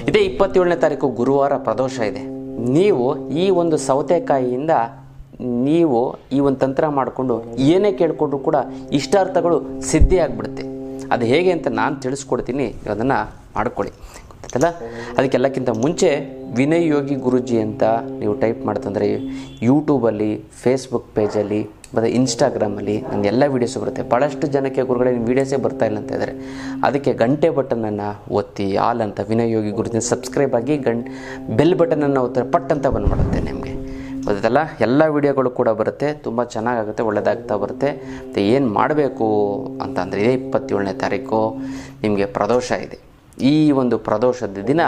ಇದೇ 27ನೇ ತಾರೀಕು ಗುರುವಾರ ಪ್ರದೋಷ ಇದೆ. ನೀವು ಈ ಒಂದು ಸೌತೆಕಾಯಿಯಿಂದ ನೀವು ಈ ಒಂದು ತಂತ್ರ ಮಾಡಿಕೊಂಡು ಏನೇ ಕೇಳಿಕೊಂಡ್ರು ಕೂಡ ಇಷ್ಟಾರ್ಥಗಳು ಸಿದ್ಧಿ ಆಗಿಬಿಡುತ್ತೆ. ಅದು ಹೇಗೆ ಅಂತ ನಾನು ತಿಳಿಸ್ಕೊಡ್ತೀನಿ, ಅದನ್ನು ಮಾಡ್ಕೊಳ್ಳಿ. ಗೊತ್ತಲ್ಲ? ಅದಕ್ಕೆಲ್ಲಕ್ಕಿಂತ ಮುಂಚೆ ವಿನಯ್ ಯೋಗಿ ಗುರುಜಿ ಅಂತ ನೀವು ಟೈಪ್ ಮಾಡ್ತಂದರೆ ಯೂಟ್ಯೂಬಲ್ಲಿ, ಫೇಸ್ಬುಕ್ ಪೇಜಲ್ಲಿ ಮತ್ತು ಇನ್ಸ್ಟಾಗ್ರಾಮಲ್ಲಿ ನನ್ನ ಎಲ್ಲ ವೀಡಿಯೋಸು ಬರುತ್ತೆ. ಭಾಳಷ್ಟು ಜನಕ್ಕೆ ಗುರುಗಳೇ ನಿಮ್ಮ ವೀಡಿಯೋಸೇ ಬರ್ತಾ ಇಲ್ಲ ಅಂತ ಇದ್ದಾರೆ. ಅದಕ್ಕೆ ಗಂಟೆ ಬಟನನ್ನು ಒತ್ತಿ ಆಲ್ ಅಂತ ವಿನಯ್ ಯೋಗಿ ಗುರುಜಿ ಸಬ್ಸ್ಕ್ರೈಬ್ ಆಗಿ ಬೆಲ್ ಬಟನನ್ನು ಒತ್ತಾರೆ, ಪಟ್ ಅಂತ ಬಂದು ಮಾಡುತ್ತೆ ನಿಮಗೆ. ಗೊತ್ತಲ್ಲ? ಎಲ್ಲ ವೀಡಿಯೋಗಳು ಕೂಡ ಬರುತ್ತೆ, ತುಂಬ ಚೆನ್ನಾಗಾಗುತ್ತೆ, ಒಳ್ಳೆಯದಾಗ್ತಾ ಬರುತ್ತೆ. ಮತ್ತು ಏನು ಮಾಡಬೇಕು ಅಂತಂದರೆ ಇದೇ 27ನೇ ತಾರೀಕು ನಿಮಗೆ ಪ್ರದೋಷ ಇದೆ. ಈ ಒಂದು ಪ್ರದೋಷದ ದಿನ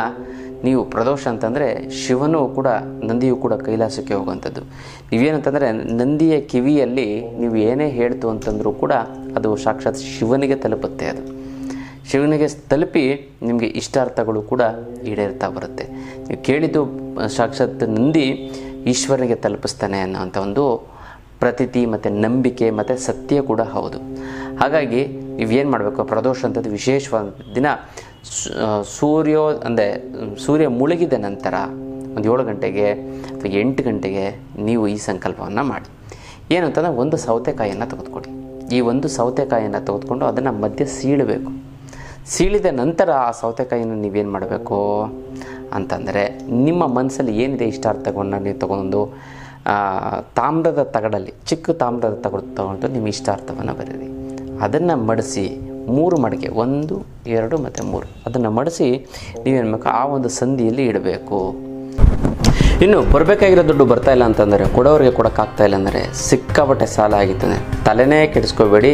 ನೀವು ಪ್ರದೋಷ ಅಂತಂದರೆ ಶಿವನೂ ಕೂಡ ನಂದಿಯೂ ಕೂಡ ಕೈಲಾಸಕ್ಕೆ ಹೋಗುವಂಥದ್ದು. ನೀವೇನಂತಂದರೆ ನಂದಿಯ ಕಿವಿಯಲ್ಲಿ ನೀವು ಏನೇ ಹೇಳ್ತು ಅಂತಂದರೂ ಕೂಡ ಅದು ಸಾಕ್ಷಾತ್ ಶಿವನಿಗೆ ತಲುಪುತ್ತೆ. ಅದು ಶಿವನಿಗೆ ತಲುಪಿ ನಿಮಗೆ ಇಷ್ಟಾರ್ಥಗಳು ಕೂಡ ಈಡೇರ್ತಾ ಬರುತ್ತೆ. ನೀವು ಕೇಳಿದ್ದು ಸಾಕ್ಷಾತ್ ನಂದಿ ಈಶ್ವರನಿಗೆ ತಲುಪಿಸ್ತಾನೆ ಅನ್ನೋಂಥ ಒಂದು ಪ್ರತೀತಿ ಮತ್ತು ನಂಬಿಕೆ ಮತ್ತು ಸತ್ಯ ಕೂಡ ಹೌದು. ಹಾಗಾಗಿ ನೀವೇನು ಮಾಡಬೇಕು, ಪ್ರದೋಷ ಅಂಥದ್ದು ವಿಶೇಷವಾದ ದಿನ. ಸೂರ್ಯ ಮುಳುಗಿದ ನಂತರ ಒಂದು 7 ಗಂಟೆಗೆ ಅಥವಾ 8 ಗಂಟೆಗೆ ನೀವು ಈ ಸಂಕಲ್ಪವನ್ನು ಮಾಡಿ. ಏನು ಅಂತಂದರೆ ಒಂದು ಸೌತೆಕಾಯಿಯನ್ನು ತೆಗೆದುಕೊಳ್ಳಿ. ಈ ಒಂದು ಸೌತೆಕಾಯಿಯನ್ನು ತೆಗೆದುಕೊಂಡು ಅದನ್ನು ಮಧ್ಯೆ ಸೀಳಬೇಕು. ಸೀಳಿದ ನಂತರ ಆ ಸೌತೆಕಾಯಿಯನ್ನು ನೀವೇನು ಮಾಡಬೇಕು ಅಂತಂದರೆ ನಿಮ್ಮ ಮನಸ್ಸಲ್ಲಿ ಏನಿದೆ ಇಷ್ಟಾರ್ಥವನ್ನು ನೀವು ತಗೊಂಡು ತಾಮ್ರದ ತಗಡಲ್ಲಿ, ಚಿಕ್ಕ ತಾಮ್ರದ ತಗೊಂಡು ನಿಮ್ಮ ಇಷ್ಟಾರ್ಥವನ್ನು ಬರೀರಿ. ಅದನ್ನು ಮಡಿಸಿ 3 ಮಡಿಕೆ, 1, 2 ಮತ್ತು 3 ಅದನ್ನು ಮಡಿಸಿ ನೀವೇನು ಮಾಡಬೇಕು, ಆ ಒಂದು ಸಂದಿಯಲ್ಲಿ ಇಡಬೇಕು. ಇನ್ನು ಬರಬೇಕಾಗಿರೋ ದುಡ್ಡು ಬರ್ತಾಯಿಲ್ಲ ಅಂತಂದರೆ, ಕೊಡೋರಿಗೆ ಕೊಡೋಕ್ಕಾಗ್ತಾಯಿಲ್ಲ ಅಂದರೆ, ಸಿಕ್ಕಾಪಟ್ಟೆ ಸಾಲ ಆಗಿತ್ತು, ತಲೆನೇ ಕೆಡಿಸ್ಕೋಬೇಡಿ.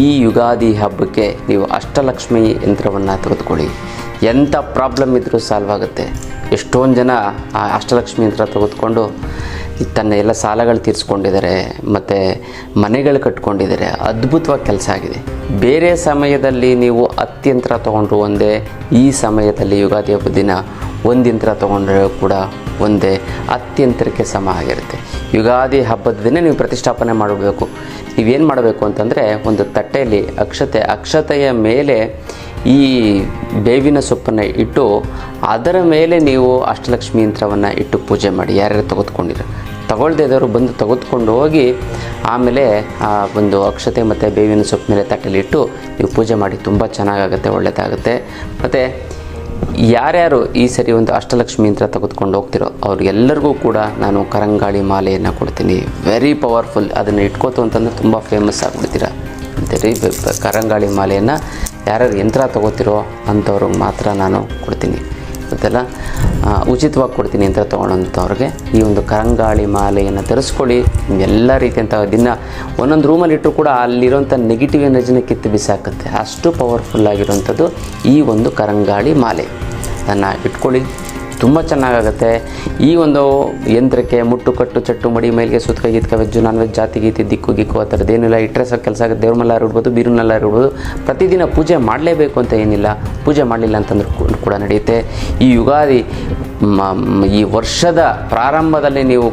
ಈ ಯುಗಾದಿ ಹಬ್ಬಕ್ಕೆ ನೀವು ಅಷ್ಟಲಕ್ಷ್ಮಿ ಯಂತ್ರವನ್ನು ತೆಗೆದುಕೊಳ್ಳಿ. ಎಂಥ ಪ್ರಾಬ್ಲಮ್ ಇದ್ದರೂ ಸಾಲ್ವ್ ಆಗುತ್ತೆ. ಎಷ್ಟೊಂದು ಜನ ಆ ಅಷ್ಟಲಕ್ಷ್ಮಿ ಯಂತ್ರ ತೆಗೆದುಕೊಂಡು ತನ್ನ ಎಲ್ಲ ಸಾಲಗಳು ತೀರಿಸ್ಕೊಂಡಿದ್ದಾರೆ, ಮತ್ತು ಮನೆಗಳು ಕಟ್ಕೊಂಡಿದ್ದಾರೆ. ಅದ್ಭುತವಾಗಿ ಕೆಲಸ ಆಗಿದೆ. ಬೇರೆ ಸಮಯದಲ್ಲಿ ನೀವು 10 ಯಂತ್ರ ತೊಗೊಂಡ್ರು ಒಂದೇ, ಈ ಸಮಯದಲ್ಲಿ ಯುಗಾದಿ ಹಬ್ಬದ ದಿನ 1 ಯಂತ್ರ ತೊಗೊಂಡ್ರೆ ಕೂಡ ಒಂದೇ, 10 ಯಂತ್ರಕ್ಕೆ ಸಮ ಆಗಿರುತ್ತೆ. ಯುಗಾದಿ ಹಬ್ಬದ ದಿನ ನೀವು ಪ್ರತಿಷ್ಠಾಪನೆ ಮಾಡಬೇಕು. ನೀವೇನು ಮಾಡಬೇಕು ಅಂತಂದರೆ, ಒಂದು ತಟ್ಟೆಯಲ್ಲಿ ಅಕ್ಷತೆಯ ಮೇಲೆ ಈ ಬೇವಿನ ಸೊಪ್ಪನ್ನು ಇಟ್ಟು ಅದರ ಮೇಲೆ ನೀವು ಅಷ್ಟಲಕ್ಷ್ಮಿ ಯಂತ್ರವನ್ನು ಇಟ್ಟು ಪೂಜೆ ಮಾಡಿ. ಯಾರ್ಯಾರು ತಗೊಳ್ಳದೇ ಇದ್ದವರು ಬಂದು ತೆಗೆದುಕೊಂಡು ಹೋಗಿ ಆಮೇಲೆ ಆ ಒಂದು ಅಕ್ಷತೆ ಮತ್ತು ಬೇವಿನ ಸೊಪ್ಪು ಮೇಲೆ ತಟ್ಟೆಯಲ್ಲಿ ಇಟ್ಟು ನೀವು ಪೂಜೆ ಮಾಡಿ. ತುಂಬ ಚೆನ್ನಾಗಾಗುತ್ತೆ, ಒಳ್ಳೆಯದಾಗುತ್ತೆ. ಮತ್ತು ಯಾರ್ಯಾರು ಈ ಸರಿ ಒಂದು ಅಷ್ಟಲಕ್ಷ್ಮಿ ಯಂತ್ರ ತೆಗೆದುಕೊಂಡು ಹೋಗ್ತಿರೋ ಅವ್ರಿಗೆಲ್ಲರಿಗೂ ಕೂಡ ನಾನು ಕರಂಗಾಳಿ ಮಾಲೆಯನ್ನು ಕೊಡ್ತೀನಿ. Very powerful. ಅದನ್ನು ಇಟ್ಕೋತು ಅಂತಂದರೆ ತುಂಬ ಫೇಮಸ್ ಆಗಿಬಿಡ್ತೀರ ಅಂತೀರಿ. ಕರಂಗಾಳಿ ಮಾಲೆಯನ್ನು ಯಾರ್ಯಾರು ಯಂತ್ರ ತೊಗೋತಿರೋ ಅಂಥವ್ರಿಗೆ ಮಾತ್ರ ನಾನು ಕೊಡ್ತೀನಿ. ಗೊತ್ತಲ್ಲ? ಉಚಿತವಾಗಿ ಕೊಡ್ತೀನಿ ಅಂತ ತೊಗೊಳ್ಳೋಂಥವ್ರಿಗೆ ಈ ಒಂದು ಕರಂಗಾಳಿ ಮಾಲೆಯನ್ನು ಧರಿಸ್ಕೊಳ್ಳಿ. ಎಲ್ಲ ರೀತಿಯಂಥ ದಿನ ಒಂದೊಂದು ರೂಮಲ್ಲಿ ಇಟ್ಟರು ಕೂಡ ಅಲ್ಲಿರೋಂಥ ನೆಗೆಟಿವ್ ಎನರ್ಜಿನ ಕಿತ್ತು ಬಿಸಾಕುತ್ತೆ. ಅಷ್ಟು ಪವರ್ಫುಲ್ ಆಗಿರೋಂಥದ್ದು ಈ ಒಂದು ಕರಂಗಾಳಿ ಮಾಲೆ. ಅದನ್ನು ಇಟ್ಕೊಳ್ಳಿ, ತುಂಬ ಚೆನ್ನಾಗಾಗುತ್ತೆ. ಈ ಒಂದು ಯಂತ್ರಕ್ಕೆ ಮುಟ್ಟು ಕಟ್ಟು ಚಟ್ಟು ಮಡಿ ಮೈಲಿಗೆ ಸುತ್ತಕ ಗೀತ್ಕ ವೆಜ್ಜು ನಾನ್ ವೆಜ್ ಜಾತಿ ಗೀತಿ ದಿಕ್ಕು ಗಿಕ್ಕು ಆ ಥರದ್ದೇನಿಲ್ಲ. ಇಟ್ಟರೆ ಸಾಕು ಕೆಲಸ ಆಗುತ್ತೆ. ದೇವ್ರ ಮಲ್ಲಾರು ಇಡ್ಬೋದು, ಬೀರುನಲ್ಲಾರು ಇಡ್ಬೋದು. ಪ್ರತಿದಿನ ಪೂಜೆ ಮಾಡಲೇಬೇಕು ಅಂತ ಏನಿಲ್ಲ. ಪೂಜೆ ಮಾಡಲಿಲ್ಲ ಅಂತಂದ್ರೂ ಕೂಡ ನಡೆಯುತ್ತೆ. ಈ ಯುಗಾದಿ ಈ ವರ್ಷದ ಪ್ರಾರಂಭದಲ್ಲಿ ನೀವು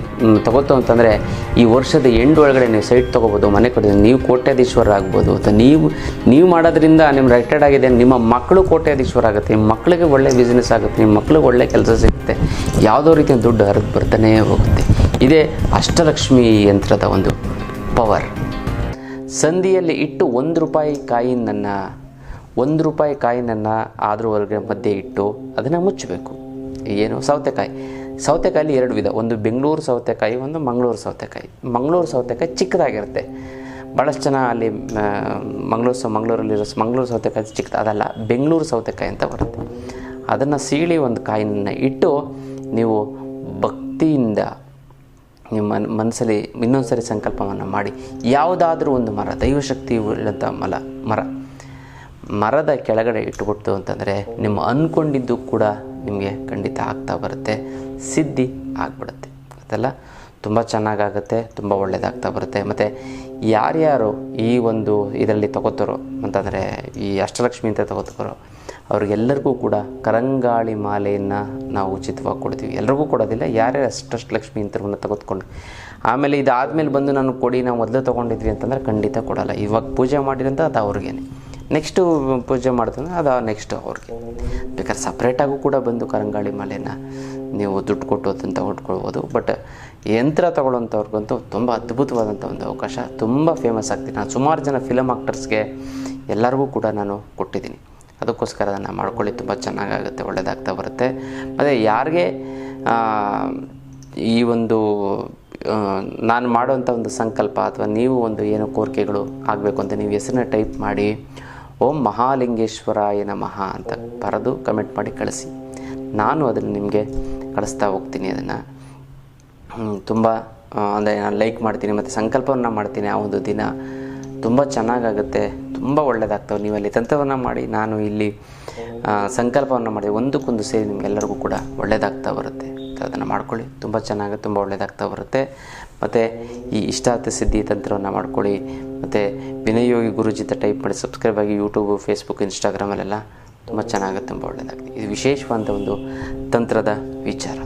ತಗೋತು ಅಂತಂದರೆ ಈ ವರ್ಷದ ಎಂಡ್ ಒಳಗಡೆ ನೀವು ಸೈಟ್ ತೊಗೋಬೋದು, ಮನೆ ಕೊಡ್ತೀವಿ, ನೀವು ಕೋಟ್ಯಾಧೀಶ್ವರ ಆಗ್ಬೋದು. ಅಥವಾ ನೀವು ಮಾಡೋದ್ರಿಂದ ನಿಮ್ಮ ರಿಟೈರ್ಡ್ ಆಗಿದೆ, ನಿಮ್ಮ ಮಕ್ಕಳು ಕೋಟ್ಯಾಧೀಶ್ವರ ಆಗುತ್ತೆ, ನಿಮ್ಮ ಮಕ್ಕಳಿಗೆ ಒಳ್ಳೆ ಬಿಸ್ನೆಸ್ ಆಗುತ್ತೆ, ನಿಮ್ಮ ಮಕ್ಕಳಿಗೆ ಒಳ್ಳೆ ಕೆಲಸ ಸಿಗುತ್ತೆ. ಯಾವುದೋ ರೀತಿಯ ದುಡ್ಡು ಹರಿದು ಬರ್ತಾನೇ ಹೋಗುತ್ತೆ. ಇದೇ ಅಷ್ಟಲಕ್ಷ್ಮಿ ಯಂತ್ರದ ಒಂದು ಪವರ್. ಸಂದಿಯಲ್ಲಿ ಇಟ್ಟು ಒಂದು ರೂಪಾಯಿ ಕಾಯಿನನ್ನು ಆದರೂ ಹೊರಗೆ ಮಧ್ಯೆ ಇಟ್ಟು ಅದನ್ನು ಮುಚ್ಚಬೇಕು. ಏನು ಸೌತೆಕಾಯಲ್ಲಿ 2 ವಿಧ, ಒಂದು ಬೆಂಗಳೂರು ಸೌತೆಕಾಯಿ, ಒಂದು ಮಂಗಳೂರು ಸೌತೆಕಾಯಿ. ಮಂಗಳೂರು ಸೌತೆಕಾಯಿ ಚಿಕ್ಕದಾಗಿರುತ್ತೆ. ಭಾಳಷ್ಟು ಜನ ಅಲ್ಲಿ ಮಂಗಳೂರು ಸೌತೆಕಾಯಿ ಚಿಕ್ಕದು, ಅದಲ್ಲ, ಬೆಂಗಳೂರು ಸೌತೆಕಾಯಿ ಅಂತ ಬರುತ್ತೆ. ಅದನ್ನು ಸೀಳಿ ಒಂದು ಕಾಯಿನ ಇಟ್ಟು ನೀವು ಭಕ್ತಿಯಿಂದ ನಿಮ್ಮ ಮನಸ್ಸಲ್ಲಿ ಇನ್ನೊಂದು ಸರಿ ಸಂಕಲ್ಪವನ್ನು ಮಾಡಿ. ಯಾವುದಾದ್ರೂ ಒಂದು ಮರ, ದೈವಶಕ್ತಿ ಉಳ್ಳಂಥ ಮರದ ಕೆಳಗಡೆ ಇಟ್ಟುಬಿಟ್ಟು ಅಂತಂದರೆ ನಿಮ್ಮ ಅಂದ್ಕೊಂಡಿದ್ದು ಕೂಡ ನಿಮಗೆ ಖಂಡಿತ ಆಗ್ತಾ ಬರುತ್ತೆ, ಸಿದ್ಧಿ ಆಗಿಬಿಡುತ್ತೆ. ಅದೆಲ್ಲ ತುಂಬ ಚೆನ್ನಾಗಾಗುತ್ತೆ, ತುಂಬ ಒಳ್ಳೆಯದಾಗ್ತಾ ಬರುತ್ತೆ. ಮತ್ತು ಯಾರ್ಯಾರು ಈ ಒಂದು ಇದರಲ್ಲಿ ತಗೋತಾರೋ ಅಂತಂದರೆ ಈ ಅಷ್ಟಲಕ್ಷ್ಮಿ ಅಂತ ತಗೋತಾರೋ ಅವ್ರಿಗೆಲ್ಲರಿಗೂ ಕೂಡ ಕರಂಗಾಳಿ ಮಾಲೆಯನ್ನು ನಾವು ಉಚಿತವಾಗಿ ಕೊಡ್ತೀವಿ. ಎಲ್ರಿಗೂ ಕೊಡೋದಿಲ್ಲ, ಯಾರ್ಯಾರು ಅಷ್ಟಲಕ್ಷ್ಮಿ ಯಂತ್ರವನ್ನು ತೆಗೆದುಕೊಂಡು ಆಮೇಲೆ ಇದಾದಮೇಲೆ ಬಂದು ನಾನು ಕೊಡಿ, ನಾವು ಮೊದಲು ತೊಗೊಂಡಿದ್ವಿ ಅಂತಂದರೆ ಖಂಡಿತ ಕೊಡೋಲ್ಲ. ಇವಾಗ ಪೂಜೆ ಮಾಡಿರಂತ ಅದು ಅವ್ರಿಗೇನೆ. ನೆಕ್ಸ್ಟು ಪೂಜೆ ಮಾಡ್ತಾರೆ ಅದು ನೆಕ್ಸ್ಟು ಅವ್ರಿಗೆ. ಬೇಕಾದ್ರೆ ಸಪ್ರೇಟಾಗೂ ಕೂಡ ಬಂದು ಕರಂಗಾಳಿ ಮಾಲೆನ ನೀವು ದುಡ್ಡು ಕೊಟ್ಟು ಅದನ್ನು ತಗೊಳ್ಕೊಳ್ಬೋದು. ಬಟ್ ಯಂತ್ರ ತೊಗೊಳ್ಳೋಂಥವ್ರಿಗಂತೂ ತುಂಬ ಅದ್ಭುತವಾದಂಥ ಒಂದು ಅವಕಾಶ, ತುಂಬ ಫೇಮಸ್ ಆಗ್ತೀನಿ. ನಾನು ಸುಮಾರು ಜನ ಫಿಲಮ್ ಆ್ಯಕ್ಟರ್ಸ್ಗೆ ಎಲ್ಲರಿಗೂ ಕೂಡ ನಾನು ಕೊಟ್ಟಿದ್ದೀನಿ. ಅದಕ್ಕೋಸ್ಕರ ಅದನ್ನು ಮಾಡ್ಕೊಳ್ಳಿ, ತುಂಬ ಚೆನ್ನಾಗಾಗುತ್ತೆ, ಒಳ್ಳೆಯದಾಗ್ತಾ ಬರುತ್ತೆ. ಮತ್ತು ಯಾರಿಗೆ ಈ ಒಂದು ನಾನು ಮಾಡೋವಂಥ ಒಂದು ಸಂಕಲ್ಪ ಅಥವಾ ನೀವು ಒಂದು ಏನೋ ಕೋರಿಕೆಗಳು ಆಗಬೇಕು ಅಂತ ನೀವು ಹೆಸರನ್ನ ಟೈಪ್ ಮಾಡಿ ಓಂ ಮಹಾಲಿಂಗೇಶ್ವರಾಯ ನಮಃ ಅಂತ ಬರೆದು ಕಮೆಂಟ್ ಮಾಡಿ ಕಳಿಸಿ. ನಾನು ಅದನ್ನು ನಿಮಗೆ ಕಳಿಸ್ತಾ ಹೋಗ್ತೀನಿ. ಅದನ್ನು ತುಂಬ ಅಂದರೆ ನಾನು ಲೈಕ್ ಮಾಡ್ತೀನಿ ಮತ್ತು ಸಂಕಲ್ಪವನ್ನು ಮಾಡ್ತೀನಿ. ಆ ಒಂದು ದಿನ ತುಂಬ ಚೆನ್ನಾಗಾಗುತ್ತೆ, ತುಂಬ ಒಳ್ಳೆಯದಾಗ್ತವೆ. ನೀವು ಅಲ್ಲಿ ತಂತ್ರವನ್ನು ಮಾಡಿ, ನಾನು ಇಲ್ಲಿ ಸಂಕಲ್ಪವನ್ನು ಮಾಡಿ, ಒಂದಕ್ಕೊಂದು ಸೇರಿ ನಿಮಗೆಲ್ಲರಿಗೂ ಕೂಡ ಒಳ್ಳೆಯದಾಗ್ತಾ ಬರುತ್ತೆ. ಅದನ್ನು ಮಾಡ್ಕೊಳ್ಳಿ, ತುಂಬ ಚೆನ್ನಾಗಿ ತುಂಬ ಒಳ್ಳೆಯದಾಗ್ತಾ ಬರುತ್ತೆ. ಮತ್ತು ಈ ಇಷ್ಟಾರ್ಥ ಸಿದ್ಧಿ ತಂತ್ರವನ್ನು ಮಾಡ್ಕೊಳ್ಳಿ. ಮತ್ತು ವಿನಯೋಗಿ ಗುರುಜಿತ ಟೈಪ್ ಮಾಡಿ ಸಬ್ಸ್ಕ್ರೈಬ್ ಆಗಿ ಯೂಟ್ಯೂಬು, ಫೇಸ್ಬುಕ್, ಇನ್ಸ್ಟಾಗ್ರಾಮಲ್ಲೆಲ್ಲ ತುಂಬ ಚೆನ್ನಾಗುತ್ತೆ, ತುಂಬ ಒಳ್ಳೆಯದಾಗುತ್ತೆ. ಇದು ವಿಶೇಷವಾದ ಒಂದು ತಂತ್ರದ ವಿಚಾರ.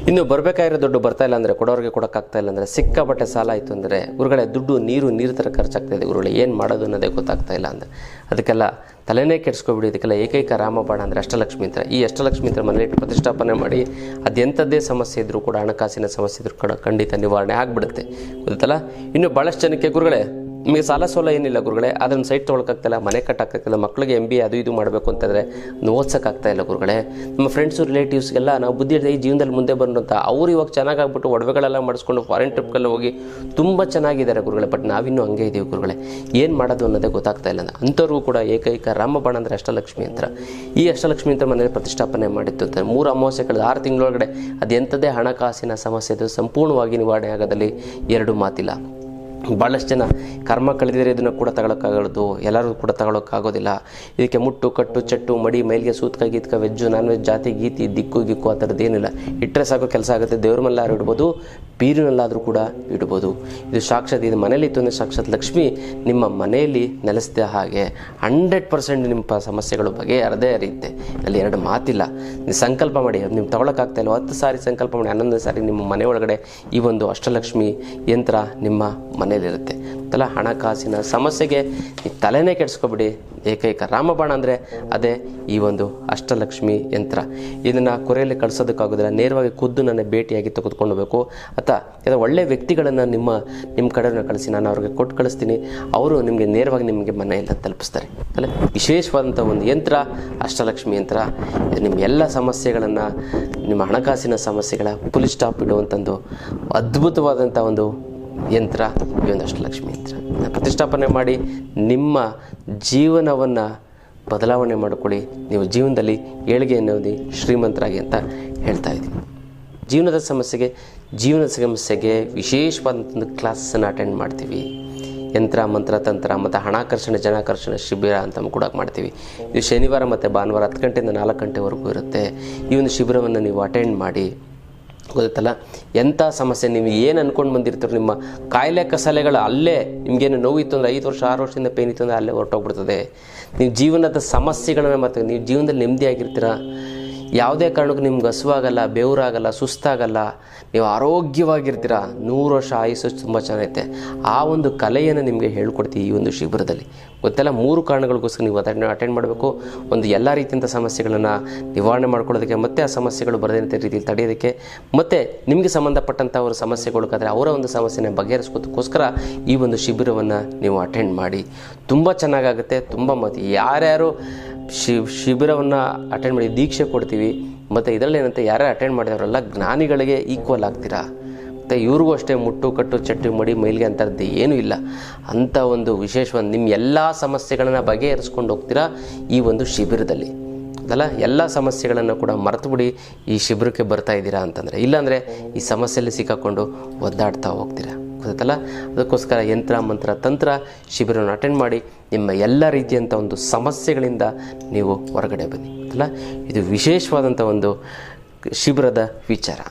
ಇನ್ನು ಬರಬೇಕಾಗಿರೋ ದುಡ್ಡು ಬರ್ತಾ ಇಲ್ಲ ಅಂದರೆ, ಕೊಡೋರಿಗೆ ಕೊಡೋಕ್ಕಾಗ್ತಾ ಇಲ್ಲ ಅಂದರೆ, ಸಿಕ್ಕಾಪಟ್ಟೆ ಸಾಲ ಆಯಿತು ಅಂದರೆ, ಗುರುಗಳೇ ದುಡ್ಡು ನೀರು ಥರ ಖರ್ಚಾಗ್ತಾಯಿದೆ ಗುರುಗಳೇ, ಏನು ಮಾಡೋದು ಅನ್ನೋದೇ ಗೊತ್ತಾಗ್ತಾ ಇಲ್ಲ ಅಂದರೆ, ಅದಕ್ಕೆಲ್ಲ ತಲೆನೇ ಕೆಡಿಸ್ಕೊಬಿಡಿ. ಇದಕ್ಕೆಲ್ಲ ಏಕೈಕ ರಾಮಬಾಣ ಅಂದರೆ ಅಷ್ಟಲಕ್ಷ್ಮಿ ಯಂತ್ರ. ಈ ಅಷ್ಟಲಕ್ಷ್ಮಿ ಯಂತ್ರ ಮನೆಯಲ್ಲಿ ಪ್ರತಿಷ್ಠಾಪನೆ ಮಾಡಿ ಅದೆಂಥದ್ದೇ ಸಮಸ್ಯೆ ಇದ್ದರೂ ಕೂಡ, ಹಣಕಾಸಿನ ಸಮಸ್ಯೆ ಇದ್ರೂ ಕೂಡ ಖಂಡಿತ ನಿವಾರಣೆ ಆಗಿಬಿಡುತ್ತೆ, ಗೊತ್ತಲ್ಲ. ಇನ್ನು ಭಾಳಷ್ಟು ಜನಕ್ಕೆ ಗುರುಗಳೇ ನಿಮಗೆ ಸಾಲ ಸೋಲ ಏನಿಲ್ಲ ಗುರುಗಳೇ, ಅದನ್ನು ಸೈಟ್ ತೊಗೊಳಕ್ಕಾಗ್ತಾಯಿಲ್ಲ, ಮನೆ ಕಟ್ಟಕ್ಕಾಗ್ತಾಯಿಲ್ಲ, ಮಕ್ಕಳಿಗೆ MBA ಅದು ಇದು ಮಾಡಬೇಕು ಅಂತಂದರೆ ಓದ್ಸೋಕ್ಕಾಗ್ತಾಯಿಲ್ಲ ಗುರುಗಳೇ. ನಮ್ಮ ಫ್ರೆಂಡ್ಸು ರಿಲೇಟಿವ್ಸ್ಗೆಲ್ಲ ನಾವು ಬುದ್ಧಿ ಹೇಳ್ತಾ ಈ ಜೀವನದಲ್ಲಿ ಮುಂದೆ ಬಂದು ಅಂತ ಅವ್ರು ಇವಾಗ ಚೆನ್ನಾಗಾಗ್ಬಿಟ್ಟು ಒಡವೆಗಳೆಲ್ಲ ಮಾಡಿಸ್ಕೊಂಡು ಫಾರಿನ್ ಟ್ರಿಪ್ಗೆಲ್ಲ ಹೋಗಿ ತುಂಬ ಚೆನ್ನಾಗಿದ್ದಾರೆ ಗುರುಗಳೇ. ಬಟ್ ನಾವಿನ್ನೂ ಹಂಗೆ ಇದ್ದೀವಿ ಗುರುಗಳೇ, ಏನು ಮಾಡೋದು ಅನ್ನೋದೇ ಗೊತ್ತಾಗ್ತಾ ಇಲ್ಲ. ಅಂಥವ್ರಿಗೂ ಕೂಡ ಏಕೈಕ ರಾಮಬಾಣ ಅಂದರೆ ಅಷ್ಟಲಕ್ಷ್ಮಿ ಯಂತ್ರ. ಈ ಅಷ್ಟಲಕ್ಷ್ಮಿ ಯಂತ್ರ ಮನೇಲಿ ಪ್ರತಿಷ್ಠಾಪನೆ ಮಾಡಿತ್ತು ಅಂತ 3 ಅಮಾವಾಸ್ಯೆ ಕಳೆದ 6 ತಿಂಗಳೊಳಗಡೆ ಅದೆಂಥದ್ದೇ ಹಣಕಾಸಿನ ಸಮಸ್ಯೆ ಇದು ಸಂಪೂರ್ಣವಾಗಿ ನಿವಾರಣೆ ಆಗೋದಲ್ಲಿ 2 ಮಾತಿಲ್ಲ. ಭಾಳಷ್ಟು ಜನ ಕರ್ಮ ಕಳೆದಿದ್ರೆ ಇದನ್ನು ಕೂಡ ತಗೊಳಕ್ಕಾಗೋದು, ಎಲ್ಲರೂ ಕೂಡ ತಗೊಳಕ್ಕಾಗೋದಿಲ್ಲ. ಇದಕ್ಕೆ ಮುಟ್ಟು ಕಟ್ಟು ಚಟ್ಟು ಮಡಿ ಮೈಲಿಗೆ ಸೂತ್ಕ ಗೀತ್ಕ ವೆಜ್ಜು ನಾನ್ ವೆಜ್ ಜಾತಿ ಗೀತಿ ದಿಕ್ಕು ಗಿಕ್ಕು ಆ ಥರದ್ದು ಏನಿಲ್ಲ. ಇಟ್ಟರೆ ಸಾಕೋ ಕೆಲಸ ಆಗುತ್ತೆ. ದೇವ್ರ ಮೇಲಾದ್ರೂ ಇಡ್ಬೋದು, ಬೀರಿನಲ್ಲಾದರೂ ಕೂಡ ಇಡ್ಬೋದು. ಇದು ಸಾಕ್ಷಾತ್ ಇದು ಮನೇಲಿ ಇತ್ತು ಅಂದರೆ ಸಾಕ್ಷಾತ್ ಲಕ್ಷ್ಮಿ ನಿಮ್ಮ ಮನೆಯಲ್ಲಿ ನೆಲೆಸಿದ ಹಾಗೆ 100% ನಿಮ್ಮ ಸಮಸ್ಯೆಗಳು ಬಗೆಹರದೇ ಹರಿಯುತ್ತೆ. ಅಲ್ಲಿ 2 ಮಾತಿಲ್ಲ. ನೀವು ಸಂಕಲ್ಪ ಮಾಡಿ, ನೀವು ತಗೊಳಕ್ಕಾಗ್ತಾ ಇಲ್ಲ 10 ಸಾರಿ ಸಂಕಲ್ಪ ಮಾಡಿ, 11ನೇ ಸಾರಿ ನಿಮ್ಮ ಮನೆ ಒಳಗಡೆ ಈ ಒಂದು ಅಷ್ಟಲಕ್ಷ್ಮಿ ಯಂತ್ರ ನಿಮ್ಮ ಮನೆಯಲ್ಲಿರುತ್ತೆ. ಅಂತಲ್ಲ ಹಣಕಾಸಿನ ಸಮಸ್ಯೆಗೆ ನೀವು ತಲೆನೇ ಕೆಡಿಸ್ಕೊಬಿಡಿ. ಏಕೈಕ ರಾಮಬಾಣ ಅಂದರೆ ಅದೇ ಈ ಒಂದು ಅಷ್ಟಲಕ್ಷ್ಮಿ ಯಂತ್ರ. ಇದನ್ನು ಕೊರೆಯಲ್ಲಿ ಕಳಿಸೋದಕ್ಕಾಗೋದಿಲ್ಲ, ನೇರವಾಗಿ ಖುದ್ದು ನನ್ನ ಭೇಟಿಯಾಗಿ ತೆಗೆದುಕೊಂಡು ಅಥವಾ ಒಳ್ಳೆ ವ್ಯಕ್ತಿಗಳನ್ನು ನಿಮ್ಮ ಕಡೆಯನ್ನು ಕಳಿಸಿ, ನಾನು ಅವ್ರಿಗೆ ಕೊಟ್ಟು ಕಳಿಸ್ತೀನಿ. ಅವರು ನಿಮಗೆ ನೇರವಾಗಿ ನಿಮಗೆ ಮನೆಯೆಲ್ಲ ತಲುಪಿಸ್ತಾರೆ. ಅಲ್ಲ ವಿಶೇಷವಾದಂಥ ಒಂದು ಯಂತ್ರ ಅಷ್ಟಲಕ್ಷ್ಮಿ ಯಂತ್ರ. ಇದು ನಿಮ್ಮ ಎಲ್ಲ ಸಮಸ್ಯೆಗಳನ್ನು, ನಿಮ್ಮ ಹಣಕಾಸಿನ ಸಮಸ್ಯೆಗಳ ಫುಲ್ ಸ್ಟಾಪ್ ಇಡುವಂಥದ್ದು ಅದ್ಭುತವಾದಂಥ ಒಂದು ಯಂತ್ರ ಈ ಒಂದು ಅಷ್ಟಲಕ್ಷ್ಮಿ ಯಂತ್ರ. ಪ್ರತಿಷ್ಠಾಪನೆ ಮಾಡಿ ನಿಮ್ಮ ಜೀವನವನ್ನು ಬದಲಾವಣೆ ಮಾಡಿಕೊಳ್ಳಿ. ನೀವು ಜೀವನದಲ್ಲಿ ಏಳಿಗೆ ಅನ್ನೋದು ಶ್ರೀಮಂತರಾಗಿ ಅಂತ ಹೇಳ್ತಾ ಇದ್ದೀನಿ. ಜೀವನದ ಸಮಸ್ಯೆಗೆ ವಿಶೇಷವಾದಂಥ ಕ್ಲಾಸನ್ನು ಅಟೆಂಡ್ ಮಾಡ್ತೀವಿ. ಯಂತ್ರ ಮಂತ್ರ ತಂತ್ರ ಮತ್ತು ಹಣಾಕರ್ಷಣೆ ಜನಾಕರ್ಷಣೆ ಶಿಬಿರ ಅಂತ ಕೂಡ ಮಾಡ್ತೀವಿ. ಇದು ಶನಿವಾರ ಮತ್ತು ಭಾನುವಾರ 10 ಗಂಟೆಯಿಂದ 4 ಗಂಟೆವರೆಗೂ ಇರುತ್ತೆ. ಈ ಒಂದು ಶಿಬಿರವನ್ನು ನೀವು ಅಟೆಂಡ್ ಮಾಡಿ. ಗೊತ್ತಲ್ಲ, ಎಂಥ ಸಮಸ್ಯೆ ನೀವು ಏನು ಅಂದ್ಕೊಂಡು ಬಂದಿರ್ತೀರೋ, ನಿಮ್ಮ ಕಾಯಿಲೆ ಕಸಲೆಗಳು ಅಲ್ಲೇ, ನಿಮಗೇನು ನೋವಿತ್ತು ಅಂದರೆ 5 ವರ್ಷ 6 ವರ್ಷದಿಂದ ಪೇನ್ ಇತ್ತು ಅಂದರೆ ಅಲ್ಲೇ ಹೊರಟೋಗ್ಬಿಡ್ತದೆ. ನೀವು ಜೀವನದ ಸಮಸ್ಯೆಗಳನ್ನು ಮತ್ತು ನೀವು ಜೀವನದಲ್ಲಿ ನೆಮ್ಮದಿಯಾಗಿರ್ತೀರ. ಯಾವುದೇ ಕಾರಣಕ್ಕೂ ನಿಮ್ಗೆ ಹಸುವಾಗಲ್ಲ, ಬೆವರಾಗಲ್ಲ, ಸುಸ್ತಾಗಲ್ಲ, ನೀವು ಆರೋಗ್ಯವಾಗಿರ್ತೀರ. 100 ವರ್ಷ ಆಯುಸ್ಸು ತುಂಬ ಚೆನ್ನಾಗೈತೆ. ಆ ಒಂದು ಕಲೆಯನ್ನು ನಿಮಗೆ ಹೇಳ್ಕೊಡ್ತೀವಿ ಈ ಒಂದು ಶಿಬಿರದಲ್ಲಿ. ಗೊತ್ತೆಲ್ಲ 3 ಕಾರಣಗಳಿಗೋಸ್ಕರ ನೀವು ಅಟೆಂಡ್ ಮಾಡಬೇಕು. ಒಂದು ಎಲ್ಲ ರೀತಿಯಂಥ ಸಮಸ್ಯೆಗಳನ್ನು ನಿವಾರಣೆ ಮಾಡ್ಕೊಳ್ಳೋದಕ್ಕೆ, ಮತ್ತು ಆ ಸಮಸ್ಯೆಗಳು ಬರದಂಥ ರೀತಿಯಲ್ಲಿ ತಡೆಯೋದಕ್ಕೆ, ಮತ್ತು ನಿಮಗೆ ಸಂಬಂಧಪಟ್ಟಂಥ ಅವರ ಸಮಸ್ಯೆಗಳಿಗಾದರೆ ಅವರ ಒಂದು ಸಮಸ್ಯೆನ ಬಗೆಹರಿಸ್ಕೋದಕ್ಕೋಸ್ಕರ ಈ ಒಂದು ಶಿಬಿರವನ್ನು ನೀವು ಅಟೆಂಡ್ ಮಾಡಿ. ತುಂಬ ಚೆನ್ನಾಗಾಗುತ್ತೆ. ತುಂಬ ಮತ್ತು ಯಾರ್ಯಾರು ಶಿಬಿರವನ್ನು ಅಟೆಂಡ್ ಮಾಡಿ ದೀಕ್ಷೆ ಕೊಡ್ತೀವಿ. ಮತ್ತು ಇದರಲ್ಲಿ ಏನಂತ ಯಾರ್ಯಾರು ಅಟೆಂಡ್ ಮಾಡಿದವರೆಲ್ಲ ಜ್ಞಾನಿಗಳಿಗೆ ಈಕ್ವಲ್ ಆಗ್ತೀರಾ. ಮತ್ತು ಇವ್ರಿಗೂ ಅಷ್ಟೇ ಮುಟ್ಟು ಕಟ್ಟು ಚಟ್ಟು ಮಡಿ ಮೈಲಿಗೆ ಅಂಥದ್ದು ಏನೂ ಇಲ್ಲ. ಅಂಥ ಒಂದು ವಿಶೇಷವಾದ ನಿಮ್ಮ ಎಲ್ಲ ಸಮಸ್ಯೆಗಳನ್ನು ಬಗೆಹರಿಸ್ಕೊಂಡು ಹೋಗ್ತೀರಾ ಈ ಒಂದು ಶಿಬಿರದಲ್ಲಿ. ಅದಲ್ಲ, ಎಲ್ಲ ಸಮಸ್ಯೆಗಳನ್ನು ಕೂಡ ಮರೆತುಬಿಡಿ ಈ ಶಿಬಿರಕ್ಕೆ ಬರ್ತಾ ಇದ್ದೀರಾ ಅಂತಂದರೆ. ಇಲ್ಲಾಂದರೆ ಈ ಸಮಸ್ಯೆಯಲ್ಲಿ ಸಿಕ್ಕಾಕೊಂಡು ಒದ್ದಾಡ್ತಾ ಹೋಗ್ತೀರಾ. ಗೊತ್ತಲ್ಲ, ಅದಕ್ಕೋಸ್ಕರ ಯಂತ್ರ ಮಂತ್ರ ತಂತ್ರ ಶಿಬಿರವನ್ನು ಅಟೆಂಡ್ ಮಾಡಿ ನಿಮ್ಮ ಎಲ್ಲ ರೀತಿಯಂಥ ಒಂದು ಸಮಸ್ಯೆಗಳಿಂದ ನೀವು ಹೊರಗಡೆ ಬನ್ನಿ. ಅಲ್ಲ, ಇದು ವಿಶೇಷವಾದಂಥ ಒಂದು ಶಿಬಿರದ ವಿಚಾರ.